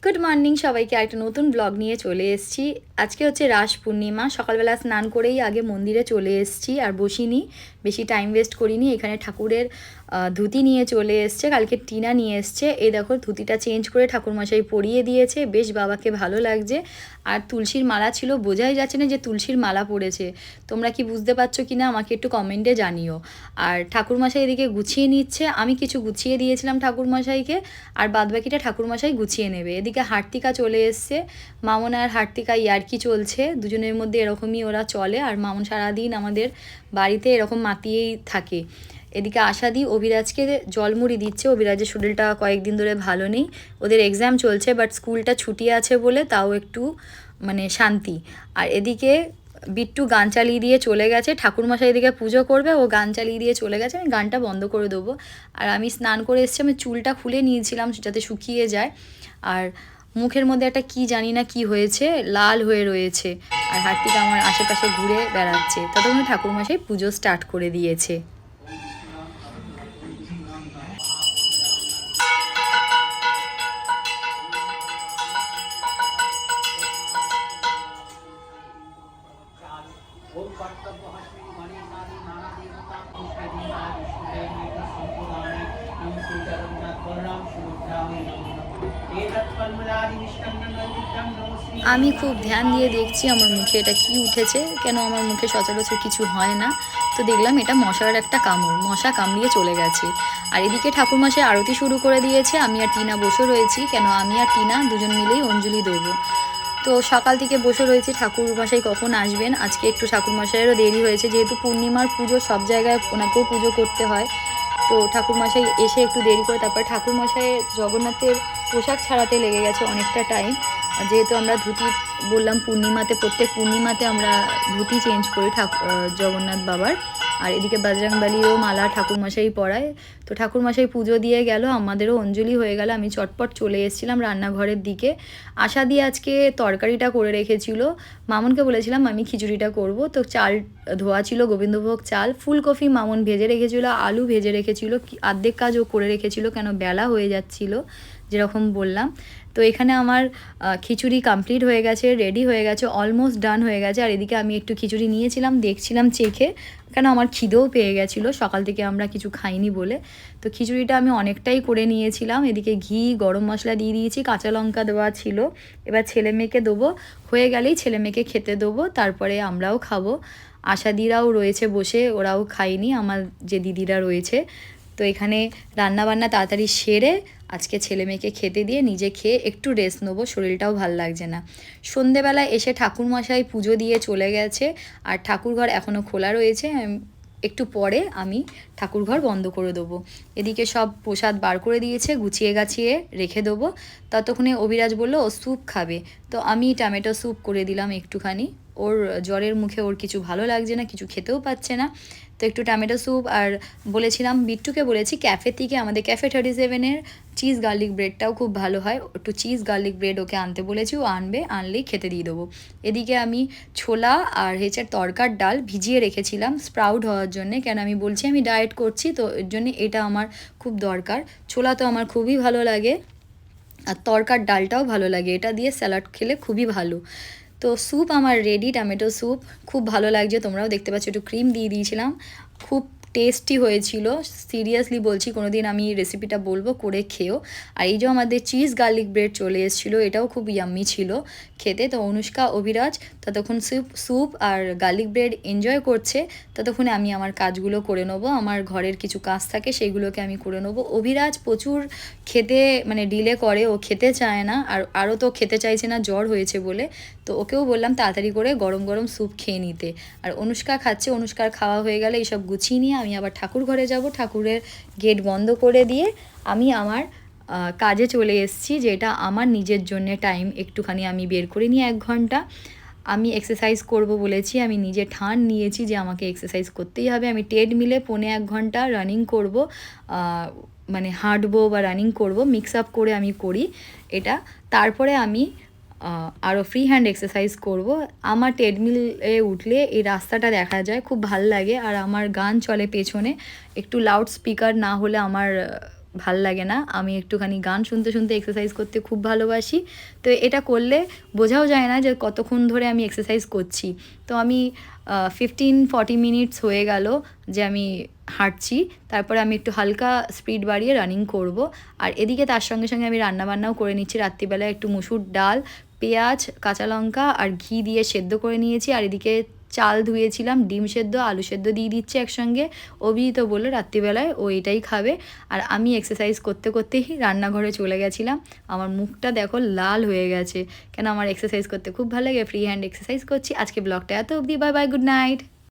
Good morning সবাইকে, একটা নতুন ব্লগ নিয়ে চলে এসেছি। আজকে হচ্ছে রাস পূর্ণিমা। সকালবেলা স্নান করেই আগে মন্দিরে চলে এসেছি, আর বসিনি, বেশি টাইম ওয়েস্ট করিনি। এখানে ঠাকুরের ধুতি নিয়ে চলে এসছে, কালকে টিনা নিয়ে এসছে। এই দেখো ধুতিটা চেঞ্জ করে ঠাকুরমশাই পরিয়ে দিয়েছে, বেশ বাবাকে ভালো লাগছে। আর তুলসীর মালা ছিল, বোঝাই যাচ্ছে না যে তুলসীর মালা পড়েছে। তোমরা কি বুঝতে পারছো কি না আমাকে একটু কমেন্টে জানিও। আর ঠাকুরমশাই এদিকে গুছিয়ে নিচ্ছে, আমি কিছু গুছিয়ে দিয়েছিলাম ঠাকুরমশাইকে, আর বাদবাকিটা ঠাকুরমশাই গুছিয়ে নেবে। এদিকে হার্তিকা চলে এসছে, মামন আর হার্তিকা ইয়ার্কি চলছে, দুজনের মধ্যে এরকমই ওরা চলে। আর মামন সারাদিন আমাদের বাড়িতে এরকম মাতিয়েই থাকে। এদিকে আশাদি অভিরাজকে জলমুড়ি দিচ্ছে, অভিরাজের শরীরটা কয়েকদিন ধরে ভালো নেই, ওদের এক্সাম চলছে, বাট স্কুলটা ছুটি আছে বলে তাও একটু মানে শান্তি। আর এদিকে বিট্টু গান চালিয়ে দিয়ে চলে গেছে, ঠাকুরমশাই এদিকে পুজো করবে, ও গান চালিয়ে দিয়ে চলে গেছে, আমি গানটা বন্ধ করে দেবো। আর আমি স্নান করে এসেছি, আমি চুলটা খুলে নিয়েছিলাম যাতে শুকিয়ে যায়। আর মুখের মধ্যে একটা কি জানি না কি হয়েছে, লাল হয়ে রয়েছে। আর হার্তিকা আমার আশেপাশে ঘুরে বেড়াচ্ছে, ততক্ষণ ঠাকুরমশাই পুজো স্টার্ট করে দিয়েছে। আমি খুব ধ্যান দিয়ে দেখছি আমার মুখে এটা কি উঠেছে, কেন আমার মুখে সচরাচর কিছু হয় না। তো দেখলাম এটা মশার একটা কামড়, মশা কামড়িয়ে চলে গেছে। আর এদিকে ঠাকুরমশাই আরতি শুরু করে দিয়েছে, আমি আর টিনা বসে রয়েছি, কেন আমি আর টিনা দুজন মিলেই অঞ্জলি দেবো। তো সকাল থেকে বসে রয়েছি ঠাকুরমশাই কখন আসবেন। আজকে একটু ঠাকুরমশাইয়েরও দেরি হয়েছে, যেহেতু পূর্ণিমার পুজো, সব জায়গায় ওনাকেও পুজো করতে হয়। তো ঠাকুরমশাই এসে একটু দেরি করে, তারপর ঠাকুরমশাইয়ের জগন্নাথের পোশাক ছাড়াতে লেগে গেছে অনেকটা টাইম। যেহেতু আমরা ধুতি বললাম পূর্ণিমাতে, প্রত্যেক পূর্ণিমাতে আমরা ধুতি চেঞ্জ করি জগন্নাথ বাবার। আর এদিকে বজরংবলীরও মালা ঠাকুরমশাই পরায়। তো ঠাকুরমশাই পুজো দিয়ে গেল, আমাদেরও অঞ্জলি হয়ে গেল। আমি চটপট চলে এসেছিলাম রান্নাঘরের দিকে। আশা দিয়ে আজকে তরকারিটা করে রেখেছিল, মামনকে বলেছিলাম আমি খিচুড়িটা করব। তো চাল ধোয়া ছিল, গোবিন্দভোগ চাল, ফুলকপি মামন ভেজে রেখেছিল, আলু ভেজে রেখেছিল, অর্ধেক কাজও করে রেখেছিল, কেন বেলা হয়ে যাচ্ছিল যেরকম বললাম। তো এখানে আমার খিচুড়ি কমপ্লিট হয়ে গেছে, রেডি হয়ে গেছে, অলমোস্ট ডান হয়ে গেছে। আর এদিকে আমি একটু খিচুড়ি নিয়েছিলাম, দেখছিলাম চেখে, কেন আমার খিদেও পেয়ে গেছিলো, সকাল থেকে আমরা কিছু খাইনি বলে। তো খিচুড়িটা আমি অনেকটাই করে নিয়েছিলাম। এদিকে ঘি, গরম মশলা দিয়ে দিয়েছি, কাঁচা লঙ্কা দেওয়া ছিল। এবার ছেলে মেয়েকে দেবো, হয়ে গেলেই ছেলে মেয়েকে খেতে দেবো, তারপরে আমরাও খাবো। আশাদিরাও রয়েছে বসে, ওরাও খায়নি, আমার যে দিদিরা রয়েছে। তো এখানে রান্নাবান্না তাড়াতাড়ি সেরে আজকে ছেলে মেয়েকে খেতে দিয়ে নিজে খেয়ে একটু রেস্ট নেবো, শরীরটাও ভাল লাগছে না। সন্ধেবেলায় এসে ঠাকুরমশাই পুজো দিয়ে চলে গেছে, আর ঠাকুরঘর এখনও খোলা রয়েছে। একটু পরে আমি ঠাকুরঘর বন্ধ করে দেবো। এদিকে সব প্রসাদ বার করে দিয়েছে, গুছিয়ে গাছিয়ে রেখে দেবো। ততক্ষণে অভিরাজ বলল ও স্যুপ খাবে, তো আমি টমেটো স্যুপ করে দিলাম একটুখানি। ওর জ্বরের মুখে ওর কিছু ভালো লাগছে না, কিছু খেতেও পাচ্ছে না, তো একটু টমেটো স্যুপ। আর বলেছিলাম বিট্টুকে বলেছি ক্যাফে থেকে, আমাদের ক্যাফে 37-এর চিজ গার্লিক ব্রেডটাও খুব ভালো হয়, একটু চিজ গার্লিক ব্রেড ওকে আনতে বলেছি, ও আনবে, আনলেই খেতে দিয়ে দেবো। এদিকে আমি ছোলা আর হেঁচের তরকার ডাল ভিজিয়ে রেখেছিলাম স্প্রাউট হওয়ার জন্যে, কেন আমি বলছি আমি ডায়েট করছি, তো এর জন্যে এটা আমার খুব দরকার। ছোলা তো আমার খুবই ভালো লাগে, আর তরকার ডালটাও ভালো লাগে, এটা দিয়ে স্যালাড খেলে খুবই ভালো। তো স্যুপ আমার রেডি, টমেটো স্যুপ খুব ভালো লাগছে, তোমরাও দেখতে পাচ্ছ, একটু ক্রিম দিয়ে দিয়েছিলাম, খুব টেস্টি হয়েছিল। সিরিয়াসলি বলছি, কোনো দিন আমি রেসিপিটা বলবো, করে খেও। আর এই যে আমাদের চিজ গার্লিক ব্রেড চলে এসেছিলো, এটাও খুব ইয়াম্মি ছিল খেতে। তো অনুষ্কা, অভিরাজ ততক্ষণ স্যুপ আর গার্লিক ব্রেড এনজয় করছে, ততক্ষণে আমি আমার কাজগুলো করে নেবো। আমার ঘরের কিছু কাজ থাকে, সেইগুলোকে আমি করে নেবো। অভিরাজ প্রচুর খেতে মানে ডিলে করে, ও খেতে চায় না, আর আরও তো খেতে চাইছে না জ্বর হয়েছে বলে। তো ওকেও বললাম তাড়াতাড়ি করে গরম গরম স্যুপ খেয়ে নিতে। আর অনুষ্কা খাচ্ছে, অনুষ্কার খাওয়া হয়ে গেলে এইসব গুছিয়ে নিয়ে আমি আবার ঠাকুর ঘরে যাব। ঠাকুরের গেট বন্ধ করে দিয়ে আমি আমার কাজে চলে এসেছি, যেটা আমার নিজের জন্যে টাইম একটুখানি আমি বের করে নিই 1 ঘন্টা। আমি এক্সারসাইজ করব বলেছি, আমি নিজে ঠান নিয়েছি যে আমাকে এক্সারসাইজ করতেই হবে। আমি ট্রেডমিলে 1.25 ঘন্টা রানিং করব, মানে হাঁটবো বা রানিং করব, মিক্স আপ করে আমি করি এটা। তারপরে আমি আরও ফ্রি হ্যান্ড এক্সারসাইজ করব। আমার ট্রেডমিলে উঠলে এই রাস্তাটা দেখা যায়, খুব ভাল লাগে। আর আমার গান চলে পেছনে, একটু লাউড স্পিকার না হলে আমার ভাল লাগে না। আমি একটুখানি গান শুনতে শুনতে এক্সারসাইজ করতে খুব ভালোবাসি। তো এটা করলে বোঝাও যায় না যে কতক্ষণ ধরে আমি এক্সারসাইজ করছি। তো আমি 15-40 মিনিটস হয়ে গেল যে আমি হাঁটছি। তারপরে আমি একটু হালকা স্পিড বাড়িয়ে রানিং করব। আর এদিকে তার সঙ্গে সঙ্গে আমি রান্নাবান্নাও করে নিচ্ছি। রাত্রিবেলায় একটু মুসুর ডাল, পেঁয়াজ, কাঁচা লঙ্কা আর ঘি দিয়ে সেদ্ধ করে নিয়েছি। আর এদিকে চাল ধুয়েছিলাম, ডিম সেদ্ধ, আলু সেদ্ধ দিয়ে দিচ্ছি একসঙ্গে। অভি তো বললো রাত্রিবেলায় ও এটাই খাবে। আর আমি এক্সারসাইজ করতে করতেই রান্নাঘরে চলে গেছিলাম। আমার মুখটা দেখো লাল হয়ে গেছে, কেন আমার এক্সারসাইজ করতে খুব ভালো লাগে, ফ্রি হ্যান্ড এক্সারসাইজ করছি। আজকে ব্লগটা এত অবধি, বাই বাই, গুড নাইট।